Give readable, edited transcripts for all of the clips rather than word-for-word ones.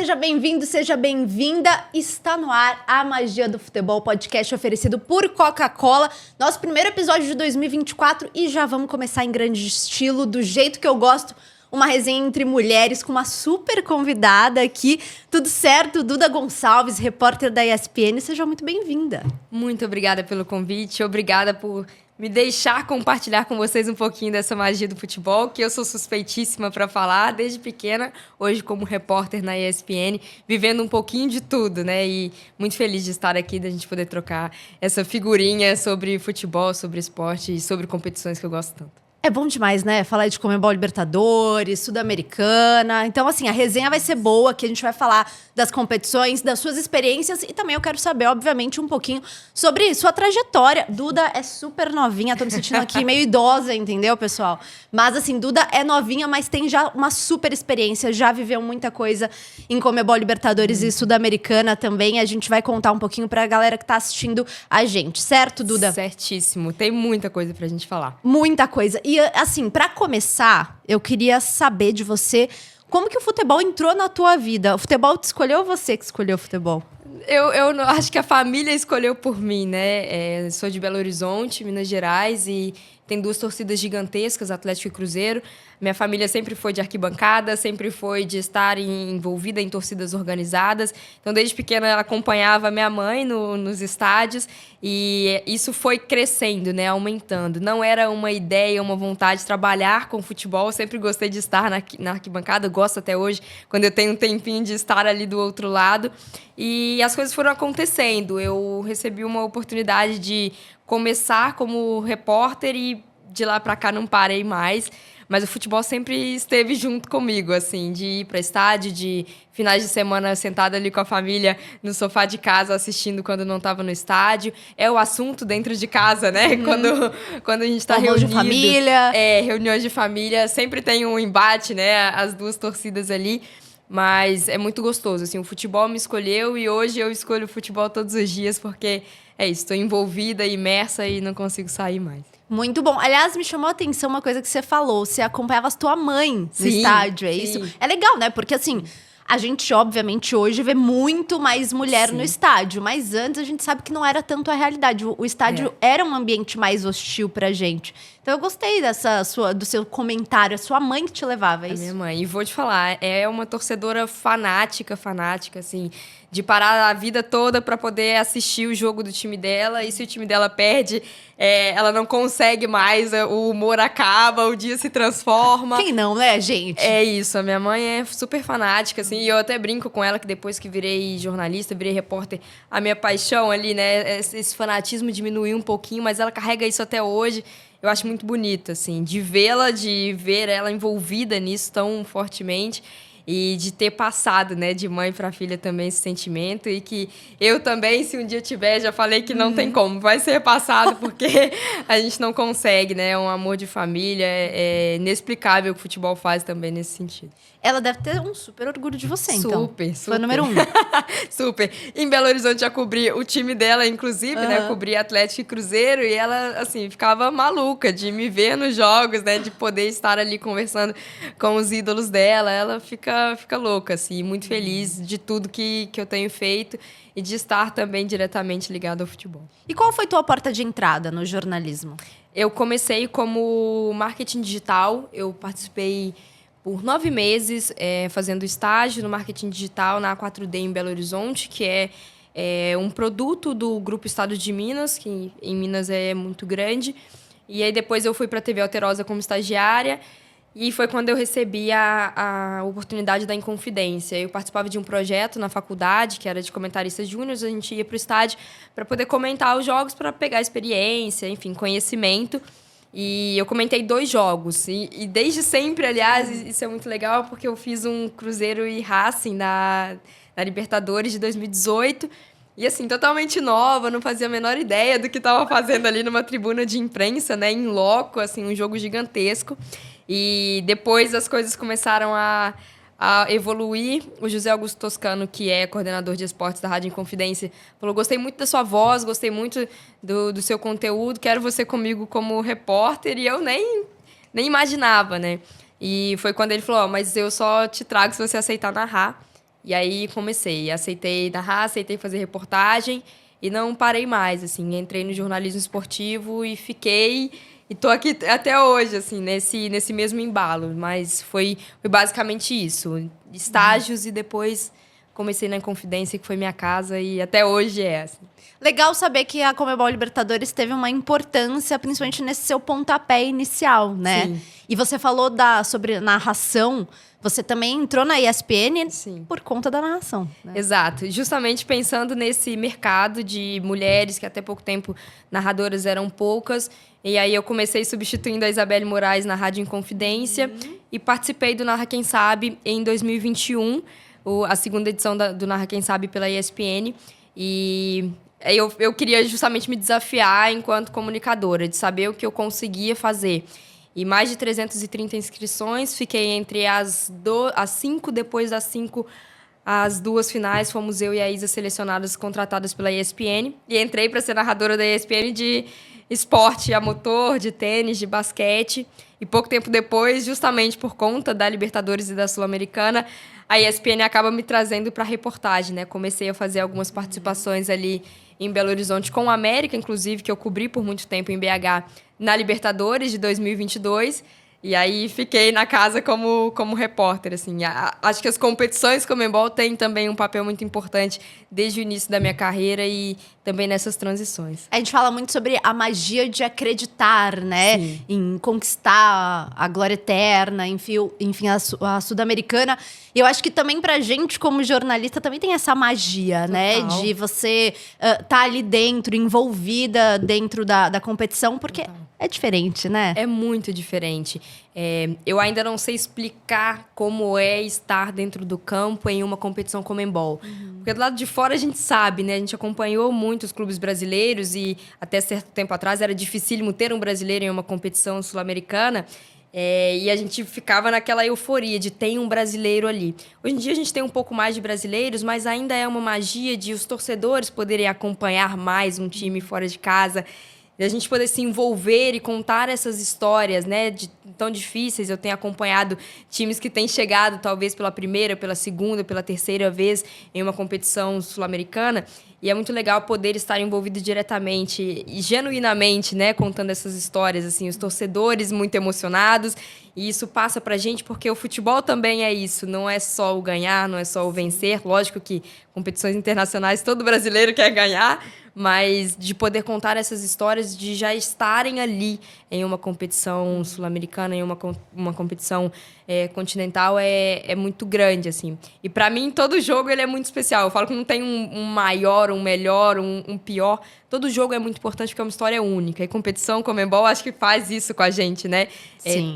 seja bem-vindo, seja bem-vinda. Está no ar a Magia do Futebol, podcast oferecido por Coca-Cola. Nosso primeiro episódio de 2024 e já vamos começar em grande estilo, do jeito que eu gosto. Uma resenha entre mulheres com uma super convidada aqui. Tudo certo? Duda Gonçalves, repórter da ESPN. Seja muito bem-vinda. Muito obrigada pelo convite. Obrigada por me deixar compartilhar com vocês um pouquinho dessa magia do futebol, que eu sou suspeitíssima para falar desde pequena, hoje como repórter na ESPN, vivendo um pouquinho de tudo, né? E muito feliz de estar aqui, da gente poder trocar essa figurinha sobre futebol, sobre esporte e sobre competições que eu gosto tanto. É bom demais, né? Falar de Conmebol Libertadores, Sul-Americana. Então, assim, a resenha vai ser boa, que a gente vai falar das competições, das suas experiências e também eu quero saber, obviamente, um pouquinho sobre sua trajetória. Duda é super novinha, tô me sentindo aqui meio idosa, entendeu, pessoal? Mas, assim, Duda é novinha, mas tem já uma super experiência, já viveu muita coisa em Conmebol Libertadores e Sul-Americana também. A gente vai contar um pouquinho pra galera que tá assistindo a gente, certo, Duda? Certíssimo, tem muita coisa pra gente falar. Muita coisa. E, assim, pra começar, eu queria saber de você como que o futebol entrou na tua vida. O futebol te escolheu ou você que escolheu o futebol? Eu não- acho que a família escolheu por mim, né? Sou de Belo Horizonte, Minas Gerais, e tem duas torcidas gigantescas, Atlético e Cruzeiro. Minha família sempre foi de arquibancada, sempre foi de estar envolvida em torcidas organizadas. Então, desde pequena, ela acompanhava minha mãe nos estádios e isso foi crescendo, né? Aumentando. Não era uma ideia, uma vontade de trabalhar com futebol. Eu sempre gostei de estar na arquibancada, gosto até hoje, quando eu tenho um tempinho de estar ali do outro lado. E as coisas foram acontecendo. Eu recebi uma oportunidade de começar como repórter e de lá para cá não parei mais. Mas o futebol sempre esteve junto comigo, assim, de ir para estádio, de finais de semana sentada ali com a família no sofá de casa assistindo quando não estava no estádio. É o assunto dentro de casa, né? Quando a gente está reunido. De família. Reuniões de família. Sempre tem um embate, né? As duas torcidas ali. Mas é muito gostoso, assim, o futebol me escolheu e hoje eu escolho o futebol todos os dias porque é isso, estou envolvida, imersa e não consigo sair mais. Muito bom. Aliás, me chamou a atenção uma coisa que você falou. Você acompanhava a tua mãe no Sim, estádio, é sim. isso? É legal, né? Porque, assim, a gente, obviamente, hoje vê muito mais mulher no estádio. Mas antes, a gente sabe que não era tanto a realidade. O estádio era um ambiente mais hostil pra gente. Então, eu gostei do seu comentário. A sua mãe que te levava, é isso? A minha mãe. E vou te falar, é uma torcedora fanática, assim, de parar a vida toda para poder assistir o jogo do time dela. E se o time dela perde, ela não consegue mais, o humor acaba, o dia se transforma. Quem não, né, gente? É isso, a minha mãe é super fanática, assim, e eu até brinco com ela que depois que virei jornalista, virei repórter, a minha paixão ali, né, esse fanatismo diminuiu um pouquinho, mas ela carrega isso até hoje. Eu acho muito bonito, assim, de ver ela envolvida nisso tão fortemente e de ter passado, né, de mãe para filha também esse sentimento e que eu também, se um dia tiver, já falei que não tem como, vai ser passado porque a gente não consegue, né, é um amor de família, é inexplicável o que o futebol faz também nesse sentido. Ela deve ter um super orgulho de você, então. Super. Foi o número 1. Super. Em Belo Horizonte já cobri o time dela, inclusive, né? Cobri Atlético e Cruzeiro. E ela, assim, ficava maluca de me ver nos jogos, né? De poder estar ali conversando com os ídolos dela. Ela fica louca, assim. Muito feliz de tudo que eu tenho feito. E de estar também diretamente ligada ao futebol. E qual foi tua porta de entrada no jornalismo? Eu comecei como marketing digital. Eu participei por 9 meses fazendo estágio no marketing digital na A4D em Belo Horizonte, que é um produto do Grupo Estado de Minas, que em Minas é muito grande. E aí depois eu fui para a TV Alterosa como estagiária e foi quando eu recebi a oportunidade da Inconfidência. Eu participava de um projeto na faculdade, que era de comentaristas júniores, a gente ia para o estádio para poder comentar os jogos, para pegar experiência, enfim, conhecimento. E eu comentei 2 jogos. E desde sempre, aliás, isso é muito legal, porque eu fiz um Cruzeiro e Racing na Libertadores de 2018. E, assim, totalmente nova, não fazia a menor ideia do que estava fazendo ali numa tribuna de imprensa, né? Em loco, assim, um jogo gigantesco. E depois as coisas começaram a evoluir. O José Augusto Toscano, que é coordenador de esportes da Rádio Inconfidência, falou: gostei muito da sua voz, gostei muito do seu conteúdo, quero você comigo como repórter. E eu nem imaginava, né? E foi quando ele falou: mas eu só te trago se você aceitar narrar. E aí aceitei narrar, aceitei fazer reportagem e não parei mais, assim. Entrei no jornalismo esportivo e fiquei... E tô aqui até hoje, assim, nesse mesmo embalo. Mas foi basicamente isso. Estágios e depois comecei na Inconfidência, que foi minha casa, e até hoje é, assim. Legal saber que a Conmebol Libertadores teve uma importância, principalmente nesse seu pontapé inicial, né? Sim. E você falou sobre narração. Você também entrou na ESPN Sim. por conta da narração, né? Exato. Justamente pensando nesse mercado de mulheres, que até pouco tempo narradoras eram poucas. E aí eu comecei substituindo a Isabelle Moraes na Rádio Inconfidência e participei do Narra Quem Sabe em 2021, a segunda edição do Narra Quem Sabe pela ESPN. E eu queria justamente me desafiar enquanto comunicadora, de saber o que eu conseguia fazer. E mais de 330 inscrições, fiquei entre as 5, depois das 5, as 2 finais, fomos eu e a Isa selecionadas, contratadas pela ESPN. E entrei para ser narradora da ESPN de esporte a motor, de tênis, de basquete. E pouco tempo depois, justamente por conta da Libertadores e da Sul-Americana, a ESPN acaba me trazendo para reportagem, né? Comecei a fazer algumas participações ali em Belo Horizonte com a América, inclusive, que eu cobri por muito tempo em BH, na Libertadores de 2022. E aí fiquei na casa como repórter, assim. Acho que as competições Conmebol têm também um papel muito importante desde o início da minha carreira e também nessas transições. A gente fala muito sobre a magia de acreditar, né? Sim. Em conquistar a glória eterna, enfim a Sul-Americana. E eu acho que também pra gente, como jornalista, também tem essa magia, né? De você tá ali dentro, envolvida dentro da competição, porque é diferente, né? É muito diferente. Eu ainda não sei explicar como é estar dentro do campo em uma competição Conmebol. Porque do lado de fora a gente sabe, né? A gente acompanhou muito os clubes brasileiros e até certo tempo atrás era dificílimo ter um brasileiro em uma competição sul-americana. E a gente ficava naquela euforia de tem um brasileiro ali. Hoje em dia a gente tem um pouco mais de brasileiros, mas ainda é uma magia de os torcedores poderem acompanhar mais um time fora de casa. E a gente poder se envolver e contar essas histórias, né, tão difíceis. Eu tenho acompanhado times que têm chegado, talvez, pela primeira, pela segunda, pela terceira vez em uma competição sul-americana. E é muito legal poder estar envolvido diretamente e genuinamente, né, contando essas histórias, assim, os torcedores muito emocionados. E isso passa pra gente porque o futebol também é isso. Não é só o ganhar, não é só o vencer. Lógico que competições internacionais todo brasileiro quer ganhar, mas de poder contar essas histórias, de já estarem ali em uma competição sul-americana, em uma competição continental, é muito grande, assim. E para mim, todo jogo ele é muito especial. Eu falo que não tem um maior, um melhor, um pior. Todo jogo é muito importante porque é uma história única. E competição, Conmebol, acho que faz isso com a gente, né?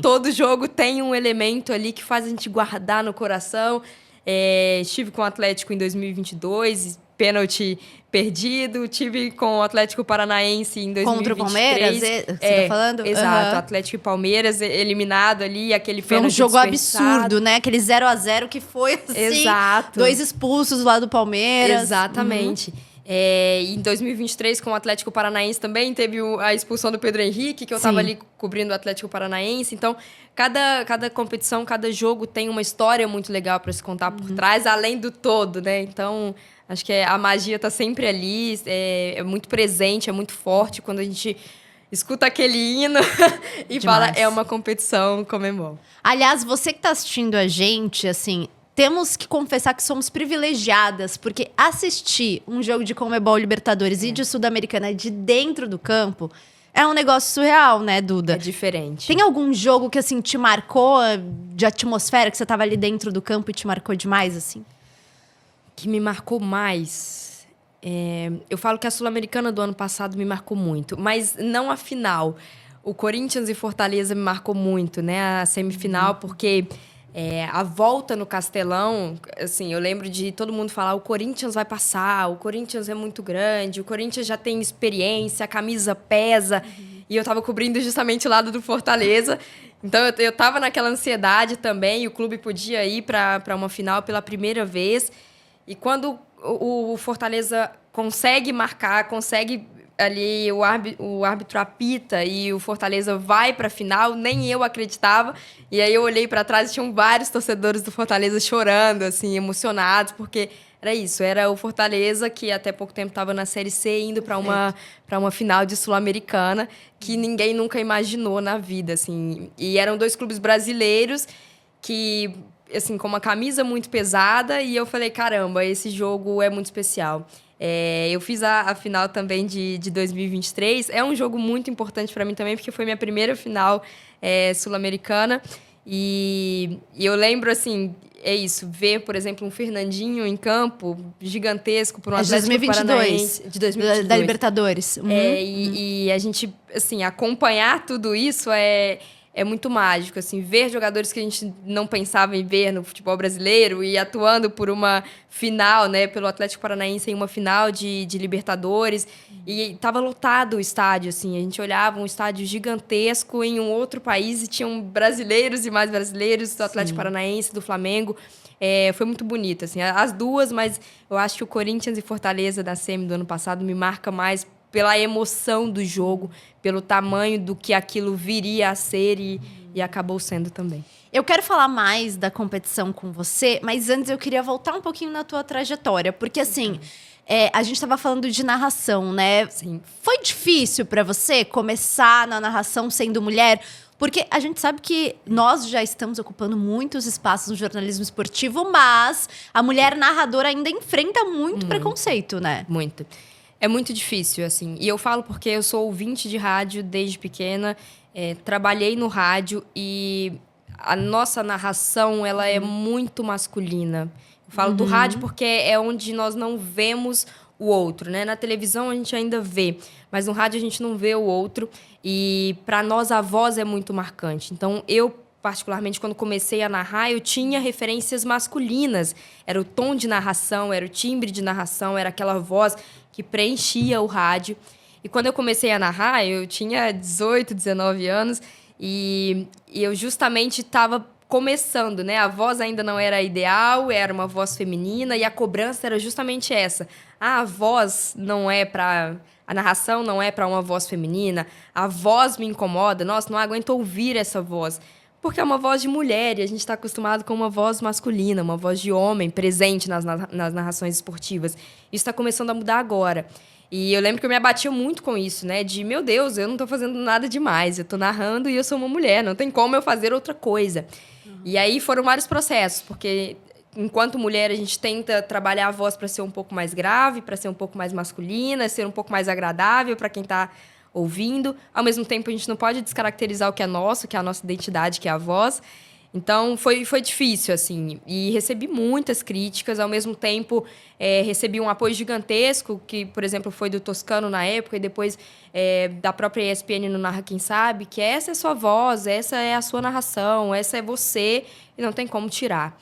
Todo jogo tem um elemento ali que faz a gente guardar no coração. Estive com o Atlético em 2022, pênalti perdido. Tive com o Atlético Paranaense em 2023. Contra o Palmeiras, você tá falando? Exato, Atlético e Palmeiras eliminado ali, aquele foi pênalti um jogo desperdiçado. Absurdo, né? Aquele 0-0 que foi assim, Exato. 2 expulsos lá do Palmeiras. Exatamente. Em 2023, com o Atlético Paranaense também, teve a expulsão do Pedro Henrique, que eu estava ali cobrindo o Atlético Paranaense. Então, cada competição, cada jogo tem uma história muito legal para se contar por trás, além do todo, né? Então, acho que a magia está sempre ali, é muito presente, é muito forte quando a gente escuta aquele hino e fala, é uma competição Conmebol. Aliás, você que está assistindo a gente, assim, temos que confessar que somos privilegiadas, porque assistir um jogo de Conmebol Libertadores e de Sul-Americana de dentro do campo é um negócio surreal, né, Duda? É diferente. Tem algum jogo que, assim, te marcou de atmosfera, que você tava ali dentro do campo e te marcou demais, assim? Que me marcou mais... eu falo que a Sul-Americana do ano passado me marcou muito, mas não a final. O Corinthians e Fortaleza me marcou muito, né? A semifinal, porque... a volta no Castelão, assim, eu lembro de todo mundo falar o Corinthians vai passar, o Corinthians é muito grande, o Corinthians já tem experiência, a camisa pesa. E eu tava cobrindo justamente o lado do Fortaleza. Então, eu tava naquela ansiedade também, o clube podia ir para uma final pela primeira vez. E quando o Fortaleza consegue marcar, consegue ali o árbitro apita e o Fortaleza vai para a final, nem eu acreditava. E aí eu olhei para trás e tinham vários torcedores do Fortaleza chorando, assim, emocionados, porque era isso, era o Fortaleza que até pouco tempo estava na Série C, indo para uma final de Sul-Americana, que ninguém nunca imaginou na vida, assim. E eram 2 clubes brasileiros que, assim, com uma camisa muito pesada, e eu falei, caramba, esse jogo é muito especial. Eu fiz a final também de 2023. É um jogo muito importante para mim também, porque foi minha primeira final sul-americana. E eu lembro, assim, é isso, ver, por exemplo, um Fernandinho em campo, gigantesco, por um Atlético 2022, Paranaense. De 2022. Da Libertadores. E a gente, assim, acompanhar tudo isso é muito mágico, assim, ver jogadores que a gente não pensava em ver no futebol brasileiro e atuando por uma final, né, pelo Atlético Paranaense em uma final de Libertadores. E estava lotado o estádio, assim, a gente olhava um estádio gigantesco em um outro país e tinham brasileiros e mais brasileiros do Atlético Paranaense, do Flamengo. Foi muito bonito, assim, as duas, mas eu acho que o Corinthians e Fortaleza da semi do ano passado me marca mais pela emoção do jogo, pelo tamanho do que aquilo viria a ser e acabou sendo também. Eu quero falar mais da competição com você, mas antes eu queria voltar um pouquinho na tua trajetória, porque assim, a gente estava falando de narração, né? Sim. Foi difícil para você começar na narração sendo mulher? Porque a gente sabe que nós já estamos ocupando muitos espaços no jornalismo esportivo, mas a mulher narradora ainda enfrenta muito preconceito, né? Muito. É muito difícil, assim. E eu falo porque eu sou ouvinte de rádio desde pequena, trabalhei no rádio e a nossa narração, ela é muito masculina. Eu falo do rádio porque é onde nós não vemos o outro, né? Na televisão a gente ainda vê, mas no rádio a gente não vê o outro. E para nós a voz é muito marcante. Então eu particularmente, quando comecei a narrar, eu tinha referências masculinas. Era o tom de narração, era o timbre de narração, era aquela voz que preenchia o rádio. E quando eu comecei a narrar, eu tinha 18, 19 anos e eu justamente estava começando, né? A voz ainda não era ideal, era uma voz feminina e a cobrança era justamente essa. A voz não é para... A narração não é para uma voz feminina, a voz me incomoda, nossa, não aguento ouvir essa voz. Porque é uma voz de mulher e a gente está acostumado com uma voz masculina, uma voz de homem presente nas narrações esportivas. Isso está começando a mudar agora. E eu lembro que eu me abatia muito com isso, né? De, meu Deus, eu não estou fazendo nada demais. Eu estou narrando e eu sou uma mulher, não tem como eu fazer outra coisa. E aí foram vários processos, porque enquanto mulher a gente tenta trabalhar a voz para ser um pouco mais grave, para ser um pouco mais masculina, ser um pouco mais agradável para quem está ouvindo. Ao mesmo tempo, a gente não pode descaracterizar o que é nosso, que é a nossa identidade, que é a voz. Então, foi difícil, assim. E recebi muitas críticas. Ao mesmo tempo, recebi um apoio gigantesco, que, por exemplo, foi do Toscano na época, e depois da própria ESPN no Narra Quem Sabe, que essa é a sua voz, essa é a sua narração, essa é você, e não tem como tirar.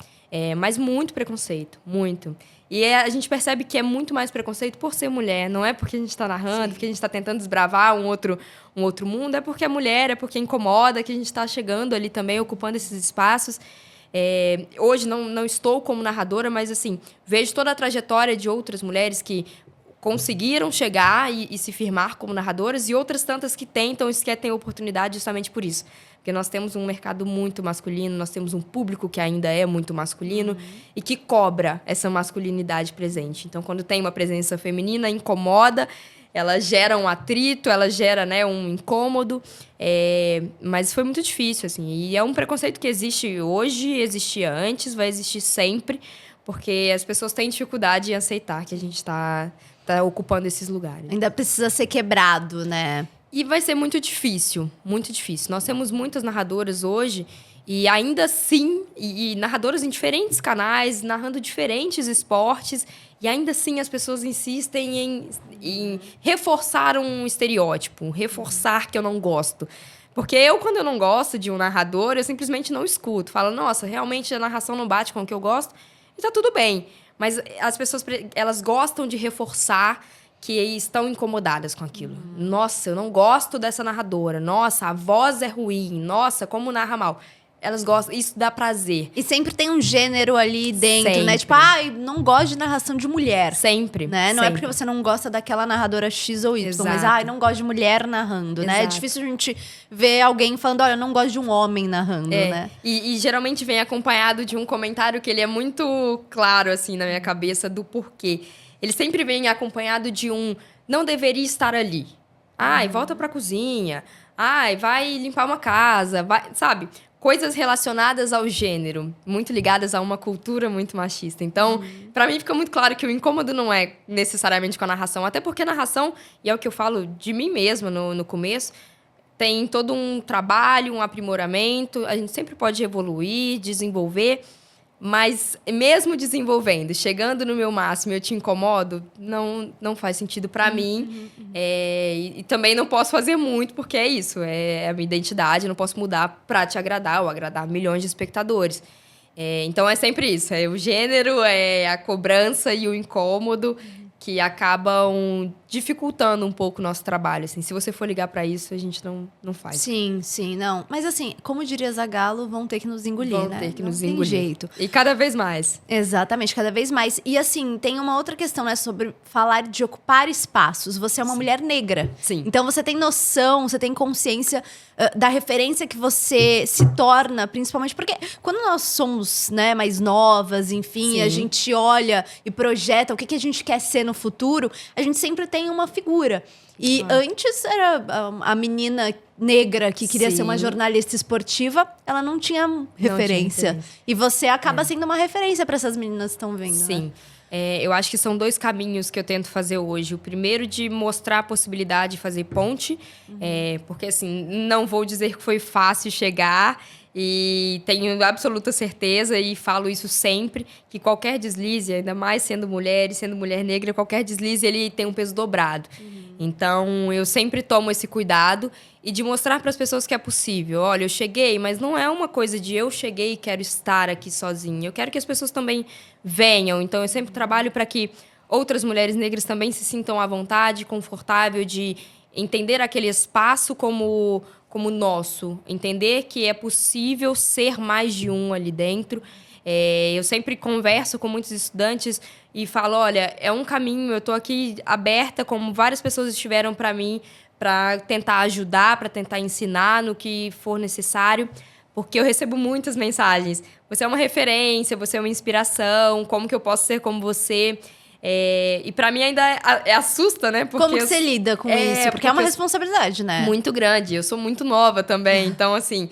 Mas muito preconceito, muito. E a gente percebe que é muito mais preconceito por ser mulher. Não é porque a gente está narrando, porque a gente está tentando desbravar um outro mundo. É porque é mulher, é porque incomoda, que a gente está chegando ali também, ocupando esses espaços. Hoje não estou como narradora, mas assim, vejo toda a trajetória de outras mulheres que conseguiram chegar e se firmar como narradoras e outras tantas que tentam e sequer têm oportunidade justamente por isso. Porque nós temos um mercado muito masculino, nós temos um público que ainda é muito masculino e que cobra essa masculinidade presente. Então, quando tem uma presença feminina, incomoda, ela gera um atrito, ela gera, né, um incômodo. Mas foi muito difícil, assim. E é um preconceito que existe hoje, existia antes, vai existir sempre, porque as pessoas têm dificuldade em aceitar que a gente está ocupando esses lugares. Ainda precisa ser quebrado, né? E vai ser muito difícil, muito difícil. Nós temos muitas narradoras hoje e ainda assim, e narradoras em diferentes canais, narrando diferentes esportes, e ainda assim as pessoas insistem em reforçar um estereótipo, reforçar que eu não gosto. Porque quando eu não gosto de um narrador, eu simplesmente não escuto. Falo, nossa, realmente a narração não bate com o que eu gosto, e tá tudo bem. Mas as pessoas, elas gostam de reforçar que estão incomodadas com aquilo. Nossa, eu não gosto dessa narradora. Nossa, a voz é ruim. Nossa, como narra mal. Elas gostam, isso dá prazer. E sempre tem um gênero ali dentro, né? Sempre. Tipo, não gosto de narração de mulher. Sempre. Né? Não é sempre. porque você não gosta daquela narradora X ou Y, mas Exato. não gosto de mulher narrando, né? É Exato. difícil a gente ver alguém falando, olha, eu não gosto de um homem narrando, né? E geralmente vem acompanhado de um comentário que ele é muito claro, assim, na minha cabeça, do porquê. Ele sempre vem acompanhado de um não deveria estar ali. Ai, volta pra cozinha. Ai, vai limpar uma casa. Vai, sabe? Coisas relacionadas ao gênero, muito ligadas a uma cultura muito machista. Então, pra mim fica muito claro que o incômodo não é necessariamente com a narração. Até porque a narração, e é o que eu falo de mim mesma no começo, tem todo um trabalho, um aprimoramento. A gente sempre pode evoluir, desenvolver. Mas mesmo desenvolvendo, chegando no meu máximo, eu te incomodo, não faz sentido pra mim. E também não posso fazer muito, porque é isso, é a minha identidade, eu não posso mudar pra te agradar ou agradar milhões de espectadores. Então é sempre isso, é o gênero, é a cobrança e o incômodo que acabam dificultando um pouco o nosso trabalho. Assim. Se você for ligar pra isso, a gente não faz. Sim, não. Mas assim, como diria Zagalo, vão ter que nos engolir, né? Vão ter que não nos tem engolir. jeito. E cada vez mais. Exatamente, cada vez mais. E assim, tem uma outra questão, né? Sobre falar de ocupar espaços. Você é uma mulher negra. Sim. Então você tem noção, você tem consciência da referência que você se torna, principalmente porque quando nós somos, né, mais novas, enfim, Sim. a gente olha e projeta o que a gente quer ser no futuro, a gente sempre tem uma figura. E antes era a menina negra que queria ser uma Sim. jornalista esportiva, ela não tinha referência. referência. E você acaba sendo uma referência para essas meninas que estão vendo. Sim. Né? Eu acho que são 2 caminhos que eu tento fazer hoje. O primeiro de mostrar a possibilidade de fazer ponte, porque assim, não vou dizer que foi fácil chegar e tenho absoluta certeza e falo isso sempre, que qualquer deslize, ainda mais sendo mulher e sendo mulher negra, qualquer deslize ele tem um peso dobrado. Então, eu sempre tomo esse cuidado e de mostrar para as pessoas que é possível. Olha, eu cheguei, mas não é uma coisa de eu cheguei e quero estar aqui sozinha. Eu quero que as pessoas também venham. Então, eu sempre trabalho para que outras mulheres negras também se sintam à vontade, confortável de entender aquele espaço como nosso. Entender que é possível ser mais de um ali dentro. Eu sempre converso com muitos estudantes e falo, olha, é um caminho, eu estou aqui aberta, como várias pessoas estiveram para mim, para tentar ajudar, para tentar ensinar no que for necessário, porque eu recebo muitas mensagens. Você é uma referência, você é uma inspiração, como que eu posso ser como você? E para mim ainda assusta, né? Porque como que você lida com isso? Porque é uma responsabilidade, né? Muito grande. Eu sou muito nova também, então assim...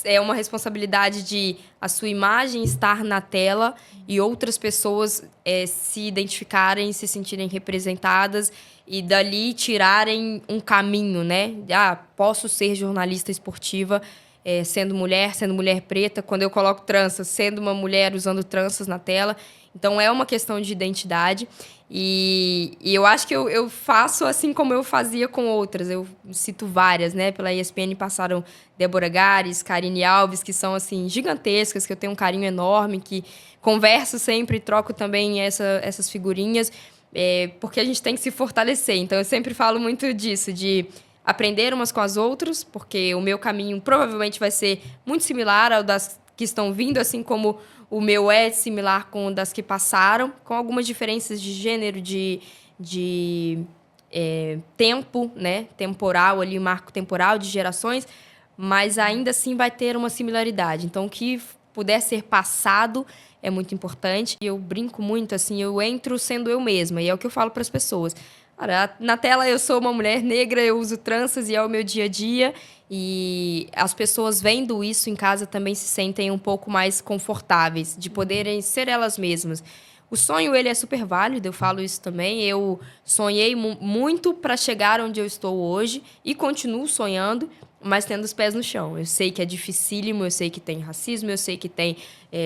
É uma responsabilidade de a sua imagem estar na tela e outras pessoas se identificarem, se sentirem representadas e dali tirarem um caminho, né? Posso ser jornalista esportiva sendo mulher preta. Quando eu coloco tranças, sendo uma mulher usando tranças na tela. Então, é uma questão de identidade. E eu acho que eu faço assim como eu fazia com outras. Eu cito várias, né? Pela ESPN passaram Débora Gares, Karine Alves, que são, assim, gigantescas, que eu tenho um carinho enorme, que converso sempre, troco também essas figurinhas, porque a gente tem que se fortalecer. Então, eu sempre falo muito disso, de aprender umas com as outras, porque o meu caminho provavelmente vai ser muito similar ao das que estão vindo, assim como o meu é similar com o das que passaram, com algumas diferenças de gênero, de tempo, né? Temporal ali, marco temporal de gerações, mas ainda assim vai ter uma similaridade. Então, o que puder ser passado é muito importante. E eu brinco muito, assim, eu entro sendo eu mesma, e é o que eu falo para as pessoas. Cara, na tela eu sou uma mulher negra, eu uso tranças e é o meu dia a dia. E as pessoas vendo isso em casa também se sentem um pouco mais confortáveis, de poderem ser elas mesmas. O sonho, ele é super válido, eu falo isso também. Eu sonhei muito para chegar onde eu estou hoje e continuo sonhando, mas tendo os pés no chão. Eu sei que é dificílimo, eu sei que tem racismo, eu sei que tem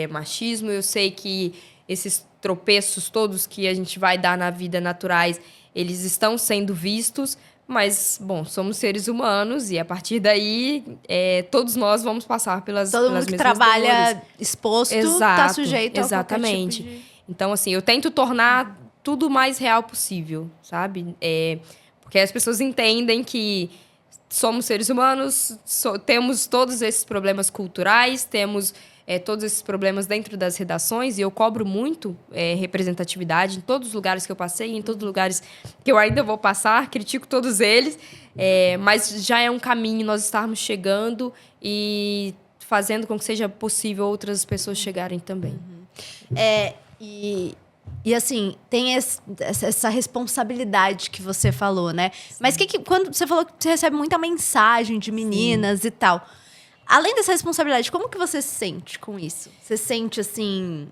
machismo, eu sei que esses tropeços todos que a gente vai dar na vida naturais, eles estão sendo vistos, mas, bom, somos seres humanos e, a partir daí, todos nós vamos passar pelas Todo pelas mundo que mesmas trabalha dores. exposto está sujeito Exatamente. a qualquer tipo de... Então, assim, eu tento tornar tudo o mais real possível, sabe? Porque as pessoas entendem que somos seres humanos, temos todos esses problemas culturais, temos todos esses problemas dentro das redações, e eu cobro muito representatividade em todos os lugares que eu passei, em todos os lugares que eu ainda vou passar, critico todos eles, mas já é um caminho nós estarmos chegando e fazendo com que seja possível outras pessoas chegarem também. E assim, tem essa responsabilidade que você falou, né? Sim. Mas quando você falou que você recebe muita mensagem de meninas e tal, além dessa responsabilidade, como que você se sente com isso? Você se sente, assim,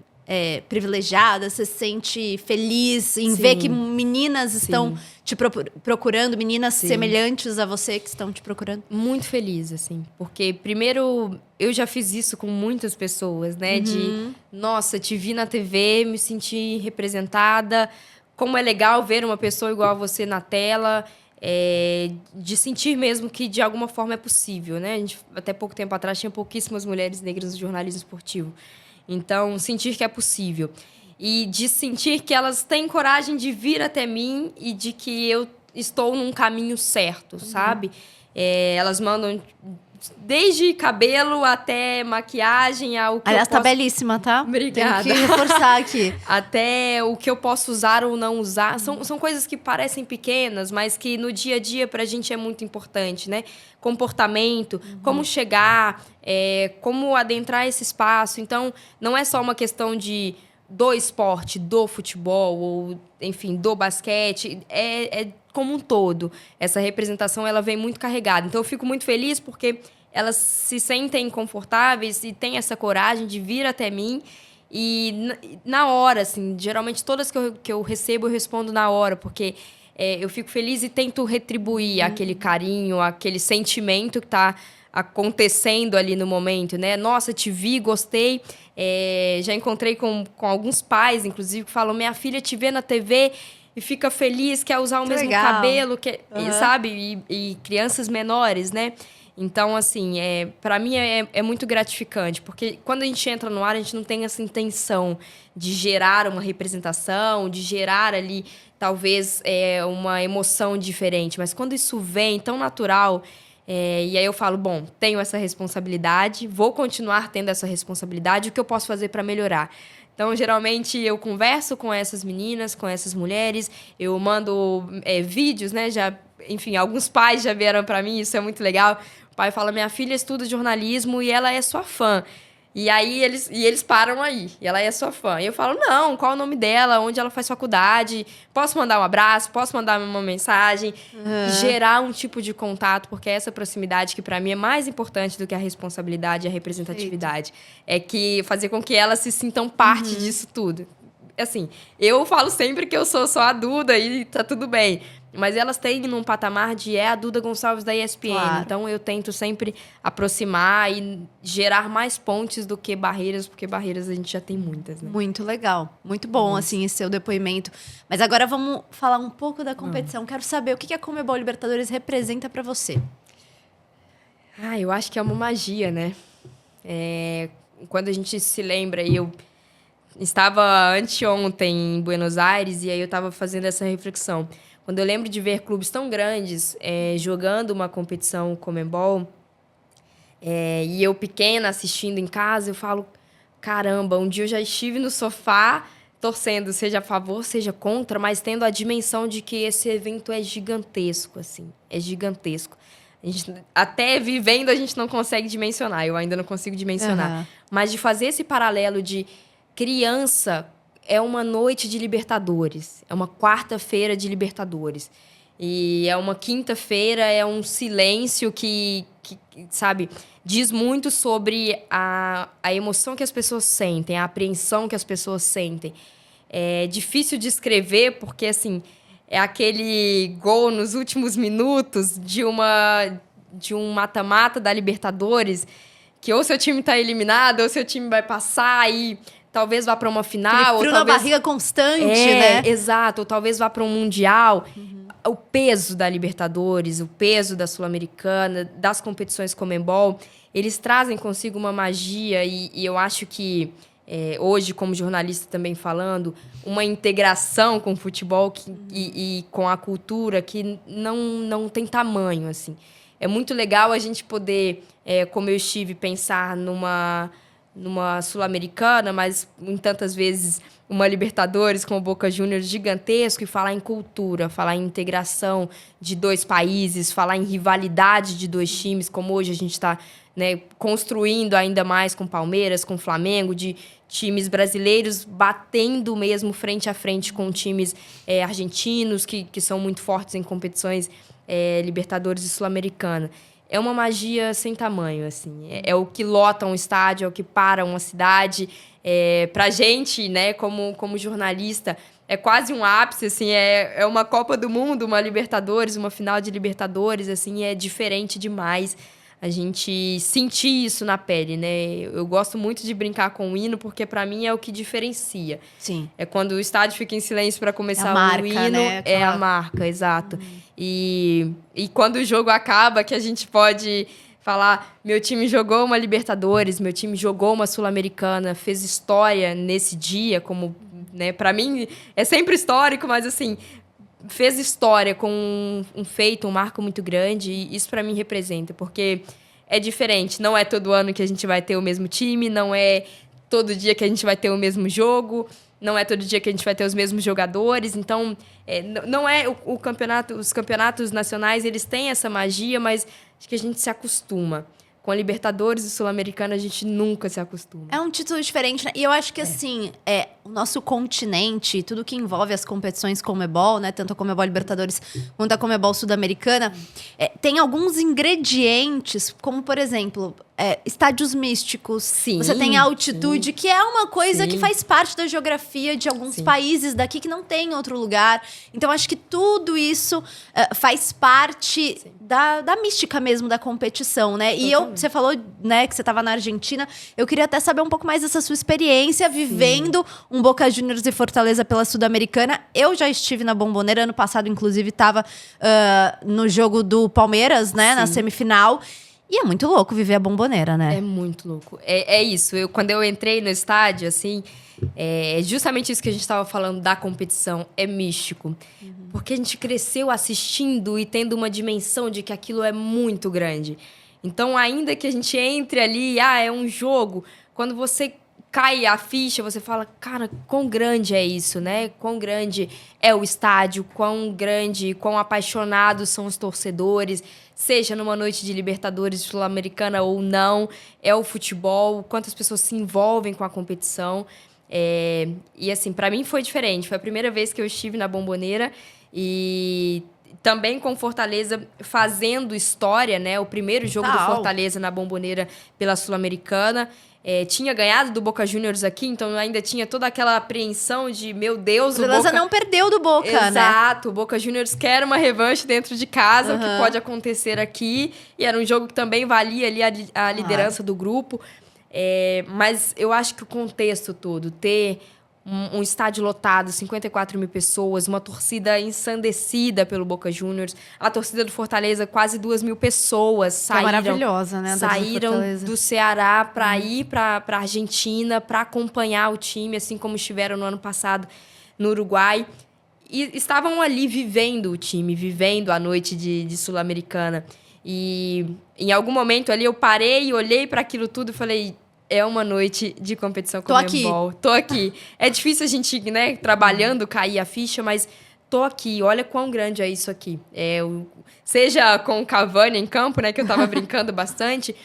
privilegiada? Você se sente feliz em ver que meninas estão te procurando, meninas semelhantes a você que estão te procurando? Muito feliz, assim. Porque, primeiro, eu já fiz isso com muitas pessoas, né? De, nossa, te vi na TV, me senti representada. Como é legal ver uma pessoa igual a você na tela. De sentir mesmo que, de alguma forma, é possível, né? Até pouco tempo atrás, tinha pouquíssimas mulheres negras no jornalismo esportivo. Então, sentir que é possível. E de sentir que elas têm coragem de vir até mim e de que eu estou num caminho certo, sabe? Elas mandam desde cabelo até maquiagem, ao que aliás, tá belíssima, tá? Obrigada. Tenho que reforçar aqui. Até o que eu posso usar ou não usar. São coisas que parecem pequenas, mas que no dia a dia pra gente é muito importante, né? Comportamento, como chegar, como adentrar esse espaço. Então, não é só uma questão do esporte, do futebol, ou, enfim, do basquete. É como um todo. Essa representação, ela vem muito carregada. Então, eu fico muito feliz porque elas se sentem confortáveis e têm essa coragem de vir até mim. E na hora, assim, geralmente todas que eu recebo, eu respondo na hora, porque eu fico feliz e tento retribuir aquele carinho, aquele sentimento que está acontecendo ali no momento, né? Nossa, te vi, gostei. Já encontrei com alguns pais, inclusive, que falam: minha filha te vê na TV e fica feliz, quer usar o mesmo legal. cabelo, sabe? E crianças menores, né? Então, assim, para mim é muito gratificante, porque quando a gente entra no ar, a gente não tem essa intenção de gerar uma representação, de gerar ali, talvez, uma emoção diferente. Mas quando isso vem tão natural, e aí eu falo, bom, tenho essa responsabilidade, vou continuar tendo essa responsabilidade, o que eu posso fazer para melhorar? Então, geralmente, eu converso com essas meninas, com essas mulheres, eu mando vídeos, né? Enfim, alguns pais já vieram para mim, isso é muito legal. O pai fala: minha filha estuda jornalismo e ela é sua fã. E aí eles param aí, e ela é sua fã. E eu falo: não, qual é o nome dela, onde ela faz faculdade, posso mandar um abraço, posso mandar uma mensagem, gerar um tipo de contato, porque é essa proximidade que para mim é mais importante do que a responsabilidade e a representatividade. É que fazer com que elas se sintam parte disso tudo. Assim, eu falo sempre que eu sou só a Duda e tá tudo bem. Mas elas têm num patamar de a Duda Gonçalves da ESPN. Claro. Então, eu tento sempre aproximar e gerar mais pontes do que barreiras, porque barreiras a gente já tem muitas, né? Muito legal. Muito bom, assim, esse seu depoimento. Mas agora vamos falar um pouco da competição. Quero saber o que a Conmebol Libertadores representa para você. Eu acho que é uma magia, né? Quando a gente se lembra, e eu estava anteontem em Buenos Aires, e aí eu estava fazendo essa reflexão. Quando eu lembro de ver clubes tão grandes jogando uma competição Conmebol, e eu pequena assistindo em casa, eu falo, caramba, um dia eu já estive no sofá torcendo, seja a favor, seja contra, mas tendo a dimensão de que esse evento é gigantesco, assim, é gigantesco. A gente, até vivendo a gente não consegue dimensionar, eu ainda não consigo dimensionar. Mas de fazer esse paralelo de criança... É uma noite de Libertadores. É uma quarta-feira de Libertadores. E é uma quinta-feira, é um silêncio que, sabe, diz muito sobre a emoção que as pessoas sentem, a apreensão que as pessoas sentem. É difícil de escrever, porque, assim, é aquele gol nos últimos minutos de um mata-mata da Libertadores, que ou seu time está eliminado, ou seu time vai passar e... talvez vá para uma final. Aquele frio ou talvez... na barriga constante, né? Exato. Ou talvez vá para um Mundial. O peso da Libertadores, o peso da Sul-Americana, das competições Conmebol, eles trazem consigo uma magia e eu acho que, hoje, como jornalista também falando, uma integração com o futebol e com a cultura que não tem tamanho, assim. é muito legal a gente poder, como eu estive, pensar numa Sul-Americana, mas em tantas vezes uma Libertadores com o Boca Juniors gigantesco, e falar em cultura, falar em integração de dois países, falar em rivalidade de dois times, como hoje a gente está, né, construindo ainda mais com Palmeiras, com Flamengo, de times brasileiros batendo mesmo frente a frente com times argentinos, que são muito fortes em competições Libertadores e Sul-Americana. É uma magia sem tamanho, assim. É o que lota um estádio, é o que para uma cidade. Pra gente, né, como jornalista, é quase um ápice, assim. É uma Copa do Mundo, uma Libertadores, uma final de Libertadores, assim. É diferente demais a gente sentir isso na pele, né? Eu gosto muito de brincar com o hino, porque pra mim é o que diferencia. Sim. É quando o estádio fica em silêncio para começar marca, o hino, né? é a marca, exato. E quando o jogo acaba, que a gente pode falar, meu time jogou uma Libertadores, meu time jogou uma Sul-Americana, fez história nesse dia, como, né, para mim é sempre histórico, mas assim, fez história com um feito, um marco muito grande, e isso para mim representa, porque é diferente, não é todo ano que a gente vai ter o mesmo time, não é todo dia que a gente vai ter o mesmo jogo, não é todo dia que a gente vai ter os mesmos jogadores, então não é o campeonato, os campeonatos nacionais, eles têm essa magia, mas acho que a gente se acostuma. Com a Libertadores e Sul-Americana, a gente nunca se acostuma. É um título diferente, né? E eu acho que, assim, o nosso continente, tudo que envolve as competições Conmebol, né? Tanto a Conmebol Libertadores quanto a Conmebol Sul-Americana, tem alguns ingredientes, como, por exemplo, estádios místicos. Sim, você tem a altitude, que é uma coisa sim, que faz parte da geografia de alguns sim, países daqui que não tem em outro lugar. Então, acho que tudo isso faz parte da mística mesmo da competição, né? E você falou, né, que você estava na Argentina. Eu queria até saber um pouco mais dessa sua experiência vivendo um Boca Juniors e Fortaleza pela Sul-Americana. Eu já estive na Bombonera, ano passado, inclusive, estava no jogo do Palmeiras, né, na semifinal. E é muito louco viver a Bombonera, né? É muito louco. É isso. Quando eu entrei no estádio, assim, é justamente isso que a gente estava falando da competição. É místico. Porque a gente cresceu assistindo e tendo uma dimensão de que aquilo é muito grande. Então, ainda que a gente entre ali, é um jogo, quando você cai a ficha, você fala, cara, quão grande é isso, né? Quão grande é o estádio, quão grande, quão apaixonados são os torcedores, seja numa noite de Libertadores Sul-Americana ou não, é o futebol, quantas pessoas se envolvem com a competição. E assim, para mim foi diferente. Foi a primeira vez que eu estive na Bombonera e também com Fortaleza fazendo história, né? O primeiro jogo do Fortaleza na Bombonera pela Sul-Americana. Tinha ganhado do Boca Juniors aqui, então ainda tinha toda aquela apreensão de, meu Deus, o Fortaleza Boca não perdeu do Boca, né? Exato, o Boca Juniors quer uma revanche dentro de casa, o que pode acontecer aqui. E era um jogo que também valia ali a liderança do grupo. Mas eu acho que o contexto todo, ter um estádio lotado, 54 mil pessoas, uma torcida ensandecida pelo Boca Juniors, a torcida do Fortaleza, quase 2 mil pessoas saíram. É maravilhosa, né? Saíram do Ceará para ir para a Argentina, para acompanhar o time, assim como estiveram no ano passado no Uruguai. E estavam ali vivendo o time, vivendo a noite de Sul-Americana. E em algum momento ali eu parei, olhei para aquilo tudo e falei, é uma noite de competição Conmebol. Tô aqui. É difícil a gente, né, trabalhando, cair a ficha, mas tô aqui. Olha quão grande é isso aqui. Seja com o Cavani em campo, né, que eu tava brincando bastante,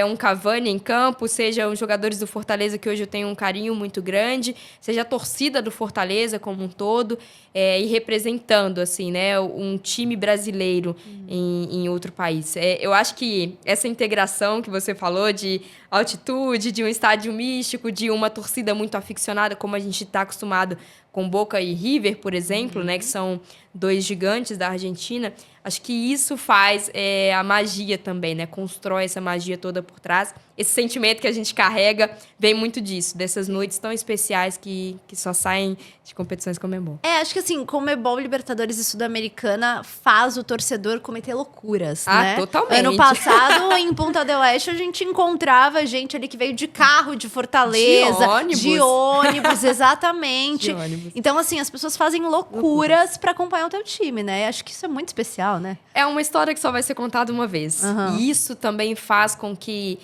um Cavani em campo, seja os jogadores do Fortaleza, que hoje eu tenho um carinho muito grande, seja a torcida do Fortaleza como um todo, e representando, assim, né, um time brasileiro em outro país. Eu acho que essa integração que você falou de altitude, de um estádio místico, de uma torcida muito aficionada, como a gente está acostumado com Boca e River, por exemplo, né, que são dois gigantes da Argentina, acho que isso faz a magia também, né? Constrói essa magia toda por trás. Esse sentimento que a gente carrega vem muito disso, dessas noites tão especiais que só saem de competições Conmebol. Acho que assim, Conmebol, Libertadores e Sul-Americana faz o torcedor cometer loucuras, né? Totalmente. Ano passado, em Punta del Este, a gente encontrava gente ali que veio de carro de Fortaleza. De ônibus, exatamente. De ônibus. Então, assim, as pessoas fazem loucuras para acompanhar acompanhar o teu time, né? Acho que isso é muito especial, né? É uma história que só vai ser contada uma vez. E isso também faz com que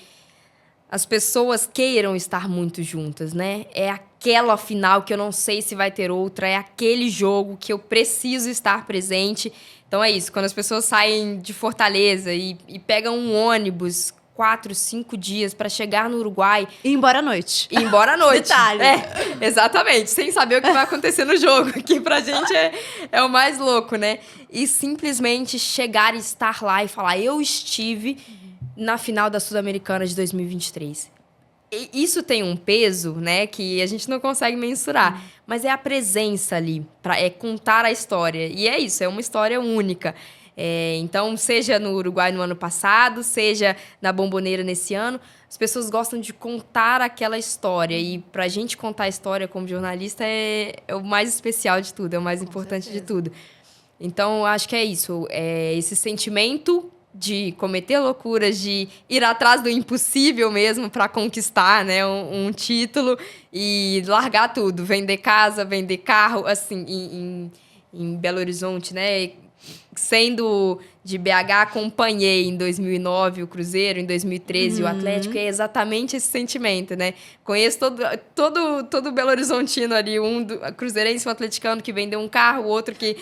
as pessoas queiram estar muito juntas, né? É aquela final que eu não sei se vai ter outra, é aquele jogo que eu preciso estar presente. Então é isso, quando as pessoas saem de Fortaleza e pegam um ônibus 4, 5 dias para chegar no Uruguai. E ir embora à noite. E ir embora à noite. Detalhe. Exatamente, sem saber o que vai acontecer no jogo, que pra gente é o mais louco, né? E simplesmente chegar e estar lá e falar, eu estive na final da Sul-Americana de 2023. E isso tem um peso, né, que a gente não consegue mensurar. Mas é a presença ali, é contar a história. E é isso, é uma história única. Então, seja no Uruguai no ano passado, seja na Bombonera nesse ano, as pessoas gostam de contar aquela história. E pra gente contar a história como jornalista é o mais especial de tudo, é o mais importante de tudo. Então, acho que é isso. É esse sentimento de cometer loucuras, de ir atrás do impossível mesmo para conquistar, né, um título e largar tudo, vender casa, vender carro, assim, em Belo Horizonte, né? Sendo de BH, acompanhei em 2009 o Cruzeiro, em 2013 o Atlético, é exatamente esse sentimento, né? Conheço todo Belo Horizontino ali, cruzeirense, um atleticano que vendeu um carro, o outro que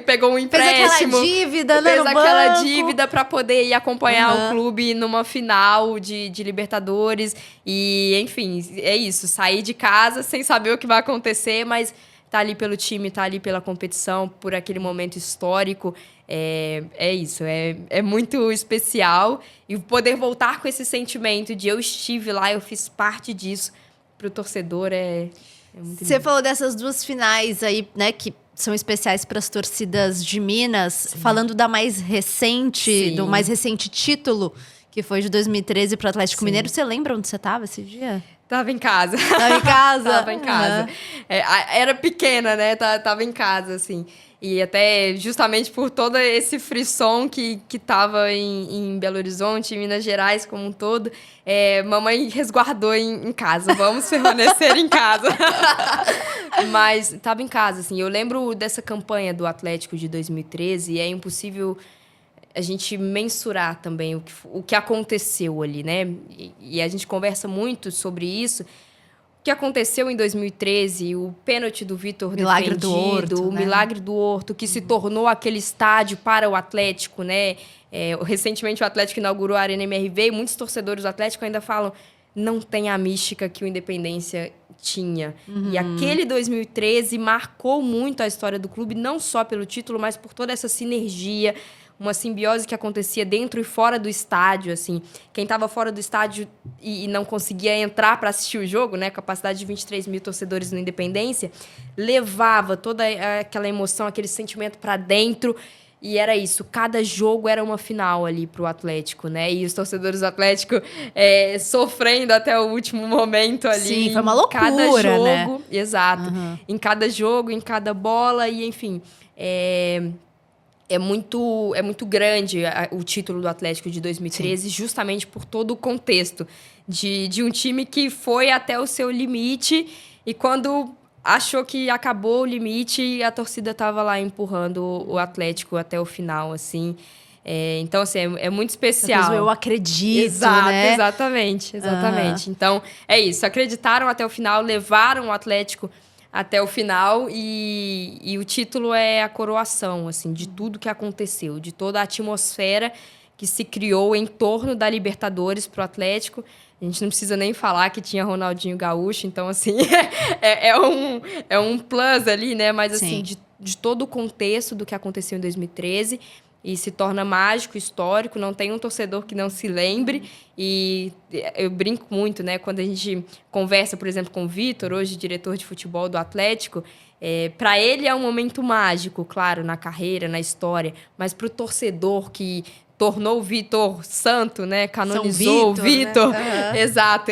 pegou um empréstimo. Fez aquela dívida, né, fez no aquela banco. dívida para poder ir acompanhar o clube numa final de Libertadores. E, enfim, é isso, sair de casa sem saber o que vai acontecer, mas tá ali pelo time, tá ali pela competição, por aquele momento histórico. É isso, é muito especial. E poder voltar com esse sentimento de eu estive lá, eu fiz parte disso, pro torcedor é muito Você falou dessas duas finais aí, né, que são especiais para as torcidas de Minas. Sim. Falando da mais recente, do mais recente título, que foi de 2013 pro Atlético Mineiro. Você lembra onde você estava esse dia? Tava em casa. Tava em casa? Tava em casa. Era pequena, né? Tava em casa, assim. E até justamente por todo esse frisson que tava em Belo Horizonte, em Minas Gerais como um todo, mamãe resguardou em casa. Vamos permanecer em casa. Mas tava em casa, assim. Eu lembro dessa campanha do Atlético de 2013 e é impossível a gente mensurar também o que aconteceu ali, né? E a gente conversa muito sobre isso. O que aconteceu em 2013, o pênalti do Vitor defendido, o milagre do Horto, que se tornou aquele estádio para o Atlético, né? Recentemente o Atlético inaugurou a Arena MRV e muitos torcedores do Atlético ainda falam não tem a mística que o Independência tinha. E aquele 2013 marcou muito a história do clube, não só pelo título, mas por toda essa sinergia, uma simbiose que acontecia dentro e fora do estádio, assim. Quem estava fora do estádio e não conseguia entrar para assistir o jogo, né, capacidade de 23 mil torcedores no Independência, levava toda aquela emoção, aquele sentimento para dentro. E era isso, cada jogo era uma final ali pro Atlético, né? E os torcedores do Atlético sofrendo até o último momento ali. Sim, foi uma loucura, cada jogo, né? Exato. Em cada jogo, em cada bola, e enfim. É muito grande o título do Atlético de 2013, justamente por todo o contexto de um time que foi até o seu limite e quando achou que acabou o limite, a torcida estava lá empurrando o Atlético até o final, assim. Então, assim, é muito especial. Eu acredito, Exato, né? Exatamente. Então, é isso. Acreditaram até o final, levaram o Atlético até o final e o título é a coroação, assim, de tudo que aconteceu, de toda a atmosfera que se criou em torno da Libertadores pro Atlético. A gente não precisa nem falar que tinha Ronaldinho Gaúcho, então, assim, é um plus ali, né? Mas, assim, de todo o contexto do que aconteceu em 2013 e se torna mágico, histórico, não tem um torcedor que não se lembre. E eu brinco muito, né? Quando a gente conversa, por exemplo, com o Vitor, hoje diretor de futebol do Atlético, para ele é um momento mágico, claro, na carreira, na história, mas para o torcedor que tornou o Vitor santo, né? Canonizou o Vitor. Né? Exato.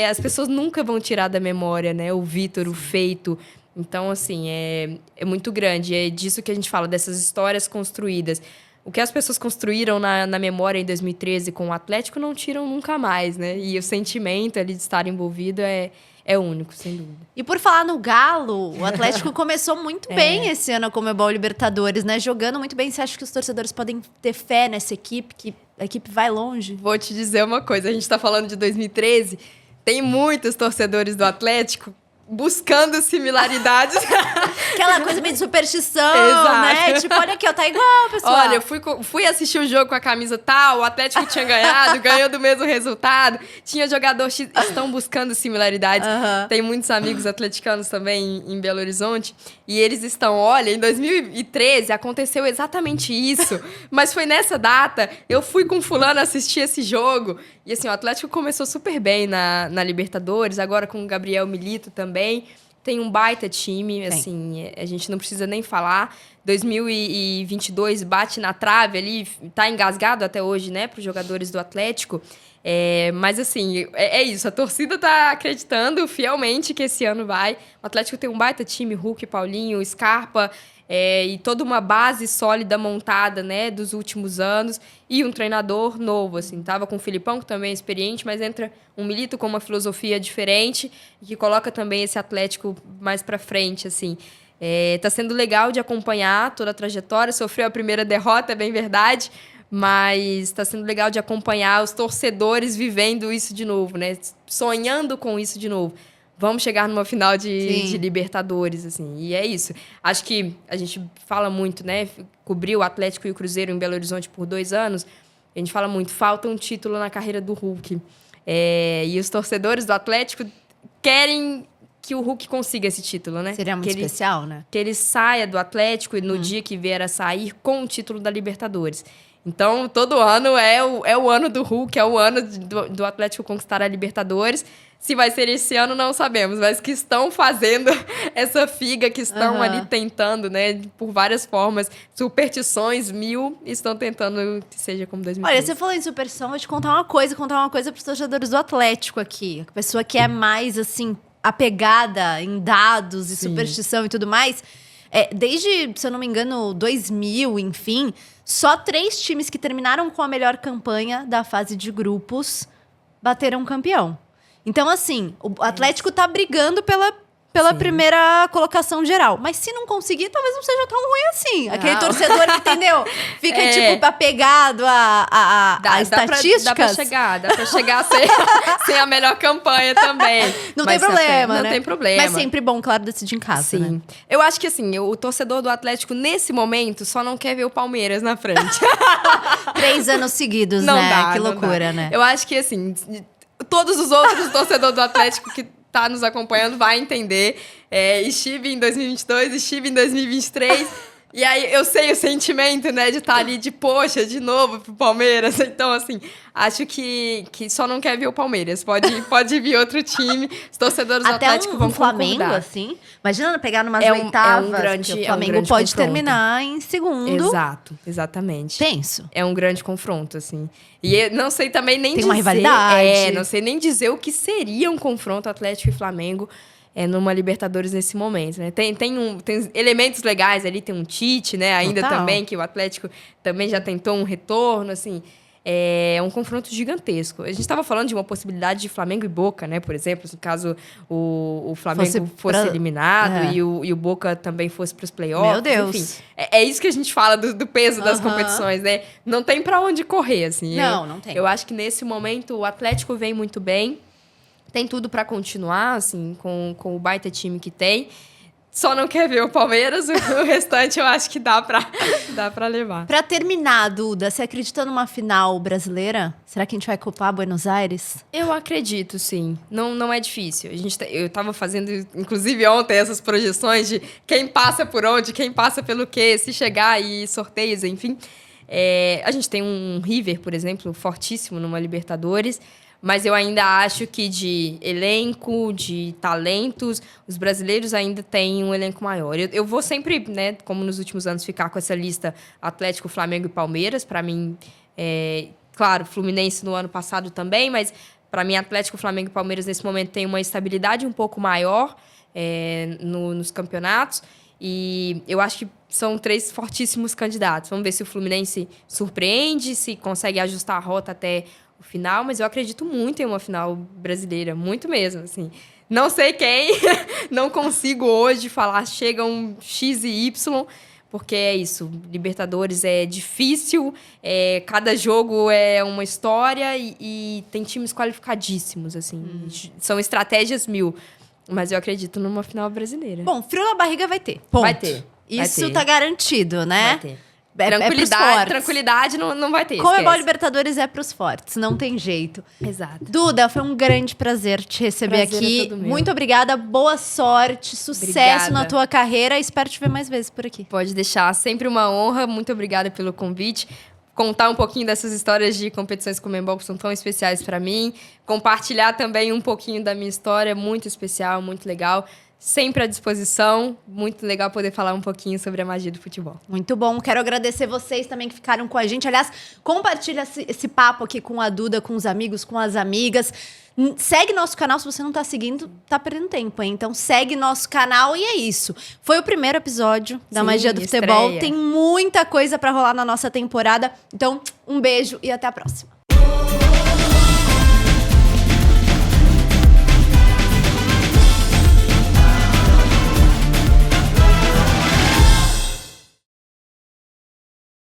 As pessoas nunca vão tirar da memória, né? O Vitor, o feito. Então, assim, é muito grande. É disso que a gente fala, dessas histórias construídas. O que as pessoas construíram na memória em 2013 com o Atlético não tiram nunca mais, né? E o sentimento ali de estar envolvido é é único, sem dúvida. E por falar no Galo, o Atlético começou muito bem esse ano a Conmebol Libertadores, né? Jogando muito bem. Você acha que os torcedores podem ter fé nessa equipe, que a equipe vai longe? Vou te dizer uma coisa, a gente tá falando de 2013, tem muitos torcedores do Atlético buscando similaridades. Aquela coisa meio de superstição, Exato. né? Tipo, olha aqui, ó, tá igual, pessoal. Olha, eu fui assistir o jogo com a camisa tal, o Atlético tinha ganhado, ganhou do mesmo resultado, tinha jogador X, estão buscando similaridades. Tem muitos amigos atleticanos também em Belo Horizonte, e eles estão, olha, em 2013 aconteceu exatamente isso, mas foi nessa data, eu fui com fulano assistir esse jogo, e assim, o Atlético começou super bem na Libertadores, agora com o Gabriel Milito também. Tem um baita time, assim, a gente não precisa nem falar. 2022 bate na trave ali, tá engasgado até hoje, né, para os jogadores do Atlético. Mas, assim, é isso. A torcida tá acreditando fielmente que esse ano vai. O Atlético tem um baita time, Hulk, Paulinho, Scarpa, e toda uma base sólida montada, né, dos últimos anos. E um treinador novo, assim. Tava com o Filipão, que também é experiente, mas entra um Milito com uma filosofia diferente e que coloca também esse Atlético mais pra frente, assim. Tá sendo legal de acompanhar toda a trajetória. Sofreu a primeira derrota, é bem verdade, mas está sendo legal de acompanhar os torcedores vivendo isso de novo, né? Sonhando com isso de novo. Vamos chegar numa final de Libertadores, assim. E é isso. Acho que a gente fala muito, né? Cobriu o Atlético e o Cruzeiro em Belo Horizonte por 2 anos. A gente fala muito, falta um título na carreira do Hulk. E os torcedores do Atlético querem que o Hulk consiga esse título, né? Seria muito especial, né? Que ele saia do Atlético e no dia que vier a sair com o título da Libertadores. Então, todo ano é o ano do Hulk, é o ano do Atlético conquistar a Libertadores. Se vai ser esse ano, não sabemos, mas que estão fazendo essa figa, que estão ali tentando, né, por várias formas, superstições, estão tentando que seja como 2015. Olha, você falou em superstição, vou te contar uma coisa para os torcedores do Atlético aqui. A pessoa que é mais, assim, apegada em dados e superstição e tudo mais. Desde, se eu não me engano, 2000, enfim, só 3 times que terminaram com a melhor campanha da fase de grupos bateram campeão. Então, assim, o Atlético tá brigando pela primeira colocação geral. Mas se não conseguir, talvez não seja tão ruim assim. Aquele torcedor que, entendeu? Fica, tipo, apegado a estatísticas. Dá pra chegar sem a melhor campanha também. Não tem problema, né? Não tem problema. Mas sempre bom, claro, decidir em casa, Sim. né? Eu acho que, assim, o torcedor do Atlético, nesse momento, só não quer ver o Palmeiras na frente. 3 anos seguidos, não né? Dá, que não loucura, dá. né? Eu acho que, assim, todos os outros torcedores do Atlético que tá nos acompanhando vai entender. Estive em 2022, estive em 2023. E aí, eu sei o sentimento, né, de estar ali de, poxa, de novo pro Palmeiras. Então, assim, acho que só não quer ver o Palmeiras. Pode vir outro time. Os torcedores do Atlético vão Flamengo, concordar. assim. Imagina pegar numas oitavas. O Flamengo pode confronto. terminar em segundo. Exato, exatamente. Tenso. É um grande confronto, assim. E eu não sei também nem dizer... Tem uma rivalidade. Não sei nem dizer o que seria um confronto Atlético e Flamengo numa Libertadores nesse momento, né? Tem elementos legais ali, tem um Tite, né? Ainda Total. também, que o Atlético também já tentou um retorno, assim... É um confronto gigantesco. A gente estava falando de uma possibilidade de Flamengo e Boca, né? Por exemplo, se caso o Flamengo fosse eliminado e o Boca também fosse para os playoffs. Meu Deus. Enfim, é isso que a gente fala do peso das competições, né? Não tem para onde correr, assim. Não tem. Eu acho que nesse momento o Atlético vem muito bem. Tem tudo para continuar, assim, com o baita time que tem. Só não quer ver o Palmeiras, o restante eu acho que dá pra levar. Pra terminar, Duda, você acredita numa final brasileira? Será que a gente vai copar Buenos Aires? Eu acredito, sim. Não é difícil. Eu tava fazendo, inclusive ontem, essas projeções de quem passa por onde, quem passa pelo quê, se chegar e sorteios, enfim. A gente tem um River, por exemplo, fortíssimo numa Libertadores. Mas eu ainda acho que de elenco, de talentos, os brasileiros ainda têm um elenco maior. Eu vou sempre, né, como nos últimos anos, ficar com essa lista Atlético, Flamengo e Palmeiras. Para mim, claro, Fluminense no ano passado também, mas para mim Atlético, Flamengo e Palmeiras nesse momento tem uma estabilidade um pouco maior nos campeonatos. E eu acho que são 3 fortíssimos candidatos. Vamos ver se o Fluminense surpreende, se consegue ajustar a rota até o final, mas eu acredito muito em uma final brasileira, muito mesmo, assim. Não sei quem, não consigo hoje falar chega um X e Y, porque é isso, Libertadores é difícil, cada jogo é uma história e tem times qualificadíssimos, assim. São estratégias mil, mas eu acredito numa final brasileira. Bom, frio na barriga vai ter. Ponto. Vai ter. Isso tá garantido, né? Vai ter. Tranquilidade, tranquilidade não vai ter. Comebol Libertadores é pros fortes, não tem jeito. Exato. Duda, foi um grande prazer te receber Prazer aqui. é todo meu. Muito obrigada, boa sorte, sucesso Obrigada. na tua carreira. Espero te ver mais vezes por aqui. Pode deixar, sempre uma honra. Muito obrigada pelo convite. Contar um pouquinho dessas histórias de competições Comebol que são tão especiais para mim. Compartilhar também um pouquinho da minha história, muito especial, muito legal. Sempre à disposição. Muito legal poder falar um pouquinho sobre a magia do futebol. Muito bom. Quero agradecer vocês também que ficaram com a gente. Aliás, compartilha esse papo aqui com a Duda, com os amigos, com as amigas. Segue nosso canal. Se você não tá seguindo, tá perdendo tempo, hein? Então segue nosso canal e é isso. Foi o primeiro episódio da Sim, Magia do Futebol. estreia. Tem muita coisa pra rolar na nossa temporada. Então, um beijo e até a próxima.